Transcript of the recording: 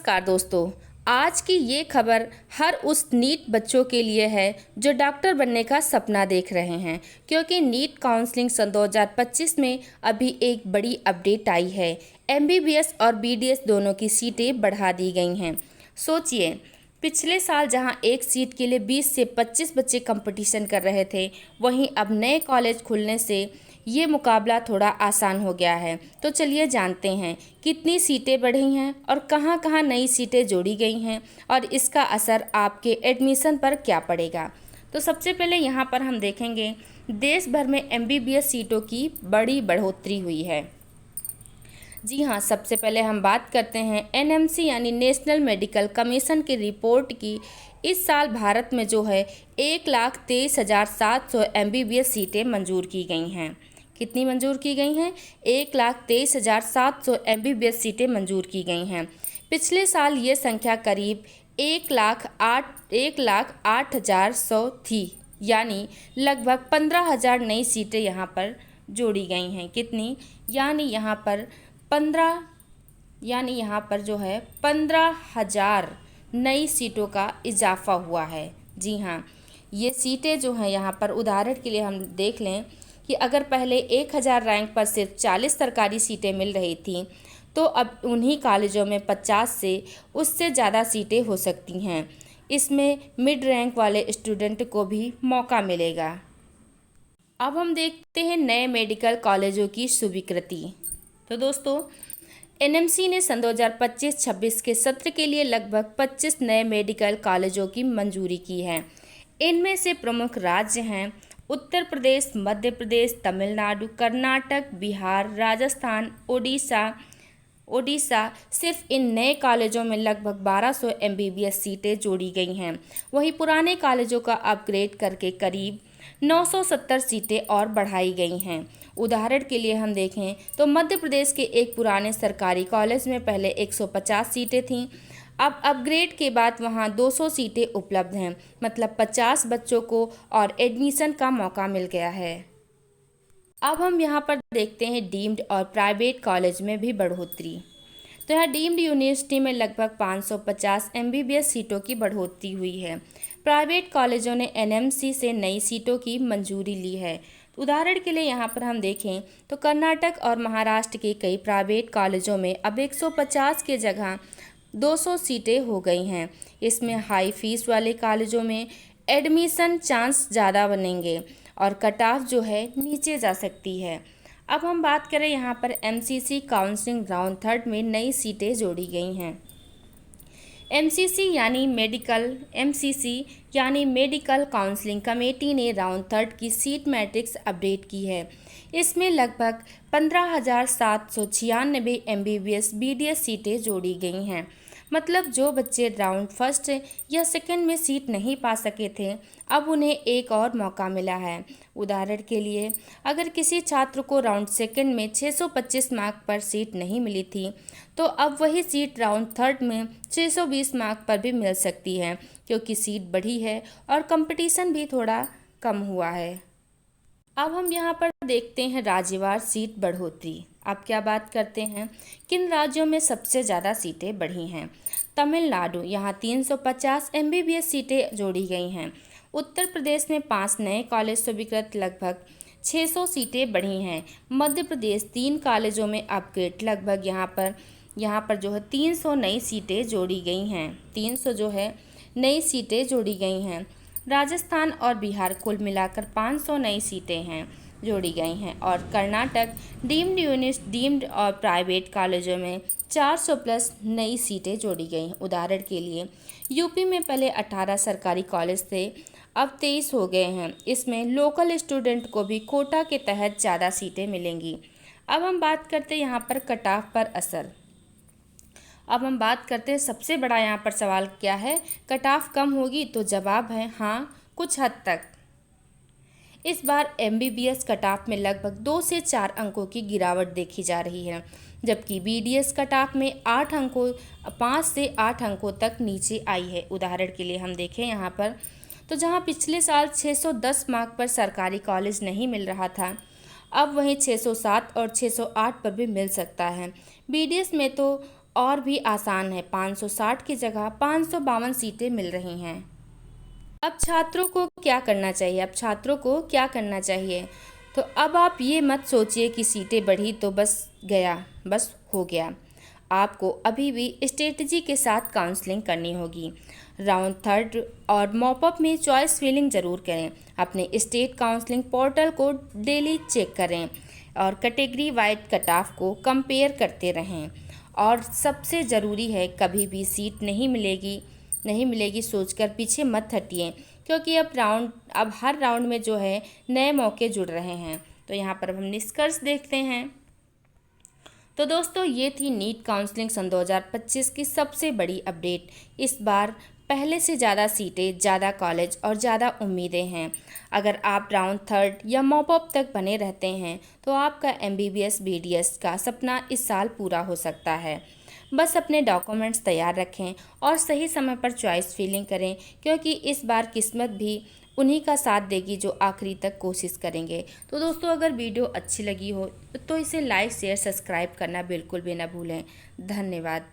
नमस्कार दोस्तों। आज की ये खबर हर उस नीट बच्चों के लिए है जो डॉक्टर बनने का सपना देख रहे हैं, क्योंकि नीट काउंसलिंग सन 2025 में अभी एक बड़ी अपडेट आई है। एमबीबीएस और बीडीएस दोनों की सीटें बढ़ा दी गई हैं। सोचिए, पिछले साल जहां एक सीट के लिए 20 से 25 बच्चे कंपटीशन कर रहे थे, वहीं अब नए कॉलेज खुलने से ये मुकाबला थोड़ा आसान हो गया है। तो चलिए जानते हैं कितनी सीटें बढ़ी हैं और कहां कहां नई सीटें जोड़ी गई हैं और इसका असर आपके एडमिशन पर क्या पड़ेगा। तो सबसे पहले यहां पर हम देखेंगे देश भर में एमबीबीएस सीटों की बड़ी बढ़ोतरी हुई है। जी हाँ, सबसे पहले हम बात करते हैं एनएमसी यानी नेशनल मेडिकल कमीशन की रिपोर्ट की। इस साल भारत में जो है 1,23,700 एमबीबीएस सीटें मंजूर की गई हैं। कितनी मंजूर की गई हैं? 1,23,700 एमबीबीएस सीटें मंजूर की गई हैं। पिछले साल ये संख्या करीब 1,08,100 थी, यानी लगभग 15,000 नई सीटें यहाँ पर जोड़ी गई हैं। कितनी? यानी यहाँ पर जो है 15,000 नई सीटों का इजाफा हुआ है। जी हाँ, ये सीटें जो हैं यहाँ पर उदाहरण के लिए हम देख लें कि अगर पहले 1,000 रैंक पर सिर्फ 40 सरकारी सीटें मिल रही थीं, तो अब उन्हीं कॉलेजों में 50 से उससे ज़्यादा सीटें हो सकती हैं। इसमें मिड रैंक वाले स्टूडेंट को भी मौका मिलेगा। अब हम देखते हैं नए मेडिकल कॉलेजों की स्वीकृति। तो दोस्तों, एनएमसी ने सन 2025-26 के सत्र के लिए लगभग 25 नए मेडिकल कॉलेजों की मंजूरी की है। इनमें से प्रमुख राज्य हैं उत्तर प्रदेश, मध्य प्रदेश, तमिलनाडु, कर्नाटक, बिहार, राजस्थान, ओडिशा। सिर्फ इन नए कॉलेजों में लगभग 1200 एमबीबीएस सीटें जोड़ी गई हैं। वहीं पुराने कॉलेजों का अपग्रेड करके करीब 970 सीटें और बढ़ाई गई हैं। उदाहरण के लिए हम देखें तो मध्य प्रदेश के एक पुराने सरकारी कॉलेज में पहले 150 सीटें थीं, अब अपग्रेड के बाद वहां 200 सीटें उपलब्ध हैं। मतलब 50 बच्चों को और एडमिशन का मौका मिल गया है। अब हम यहां पर देखते हैं डीम्ड और प्राइवेट कॉलेज में भी बढ़ोतरी। तो यहाँ डीम्ड यूनिवर्सिटी में लगभग 550 एमबीबीएस सीटों की बढ़ोतरी हुई है। प्राइवेट कॉलेजों ने एनएमसी से नई सीटों की मंजूरी ली है। उदाहरण के लिए यहाँ पर हम देखें तो कर्नाटक और महाराष्ट्र के कई प्राइवेट कॉलेजों में अब 150 के जगह 200 सीटें हो गई हैं। इसमें हाई फीस वाले कॉलेजों में एडमिशन चांस ज़्यादा बनेंगे और कट ऑफ जो है नीचे जा सकती है। अब हम बात करें यहाँ पर एमसीसी काउंसलिंग राउंड 3 में नई सीटें जोड़ी गई हैं। एमसीसी यानी मेडिकल काउंसलिंग कमेटी ने राउंड 3 की सीट मैट्रिक्स अपडेट की है। इसमें लगभग 15,796 एमबीबीएस बीडीएस सीटें जोड़ी गई हैं। मतलब जो बच्चे राउंड 1 या 2 में सीट नहीं पा सके थे, अब उन्हें एक और मौका मिला है। उदाहरण के लिए, अगर किसी छात्र को राउंड 2 में 625 मार्क पर सीट नहीं मिली थी, तो अब वही सीट राउंड 3 में 620 मार्क पर भी मिल सकती है, क्योंकि सीट बढ़ी है और कंपटीशन भी थोड़ा कम हुआ है। अब हम यहाँ पर देखते हैं राज्यवार सीट बढ़ोतरी। अब क्या बात करते हैं किन राज्यों में सबसे ज़्यादा सीटें बढ़ी हैं। तमिलनाडु, यहाँ 350 एमबीबीएस सीटें जोड़ी गई हैं। उत्तर प्रदेश में 5 नए कॉलेज स्वीकृत, लगभग 600 सीटें बढ़ी हैं। मध्य प्रदेश 3 कॉलेजों में अपग्रेड, लगभग यहाँ पर जो है 300 नई सीटें जोड़ी गई हैं। 300 जो है नई सीटें जोड़ी गई हैं। राजस्थान और बिहार कुल मिलाकर 500 नई सीटें हैं जोड़ी गई हैं। और कर्नाटक डीम्ड और प्राइवेट कॉलेजों में 400 प्लस नई सीटें जोड़ी गई हैं। उदाहरण के लिए, यूपी में पहले 18 सरकारी कॉलेज थे, अब 23 हो गए हैं। इसमें लोकल स्टूडेंट को भी कोटा के तहत ज़्यादा सीटें मिलेंगी। अब हम बात करते हैं यहाँ पर कट ऑफ पर असर। अब हम बात करते हैं सबसे बड़ा यहाँ पर सवाल क्या है, कट ऑफ कम होगी? तो जवाब है हाँ, कुछ हद तक। इस बार एमबीबीएस कट ऑफ में लगभग 2 से 4 अंकों की गिरावट देखी जा रही है, जबकि बीडीएस कट ऑफ में 5 से 8 अंकों तक नीचे आई है। उदाहरण के लिए हम देखें यहाँ पर, तो जहाँ पिछले साल 610 मार्क पर सरकारी कॉलेज नहीं मिल रहा था, अब वहीं 607 और 608 पर भी मिल सकता है। बीडीएस में तो और भी आसान है, 560 की जगह 552 सीटें मिल रही हैं। अब छात्रों को क्या करना चाहिए? तो अब आप ये मत सोचिए कि सीटें बढ़ी तो बस हो गया। आपको अभी भी स्ट्रेटजी के साथ काउंसलिंग करनी होगी। राउंड थर्ड और मॉपअप में चॉइस फिलिंग ज़रूर करें। अपने स्टेट काउंसलिंग पोर्टल को डेली चेक करें और कैटेगरी वाइज कट ऑफ को कंपेयर करते रहें। और सबसे ज़रूरी है, कभी भी सीट नहीं मिलेगी सोचकर पीछे मत हटिए, क्योंकि अब हर राउंड में जो है नए मौके जुड़ रहे हैं। तो यहाँ पर हम निष्कर्ष देखते हैं। तो दोस्तों, ये थी नीट काउंसलिंग सन 2025 की सबसे बड़ी अपडेट। इस बार पहले से ज़्यादा सीटें, ज़्यादा कॉलेज और ज़्यादा उम्मीदें हैं। अगर आप राउंड थर्ड या मॉपअप तक बने रहते हैं तो आपका MBBS BDS का सपना इस साल पूरा हो सकता है। बस अपने डॉक्यूमेंट्स तैयार रखें और सही समय पर चॉइस फिलिंग करें, क्योंकि इस बार किस्मत भी उन्हीं का साथ देगी जो आखिरी तक कोशिश करेंगे। तो दोस्तों, अगर वीडियो अच्छी लगी हो तो इसे लाइक शेयर सब्सक्राइब करना बिल्कुल भी ना भूलें। धन्यवाद।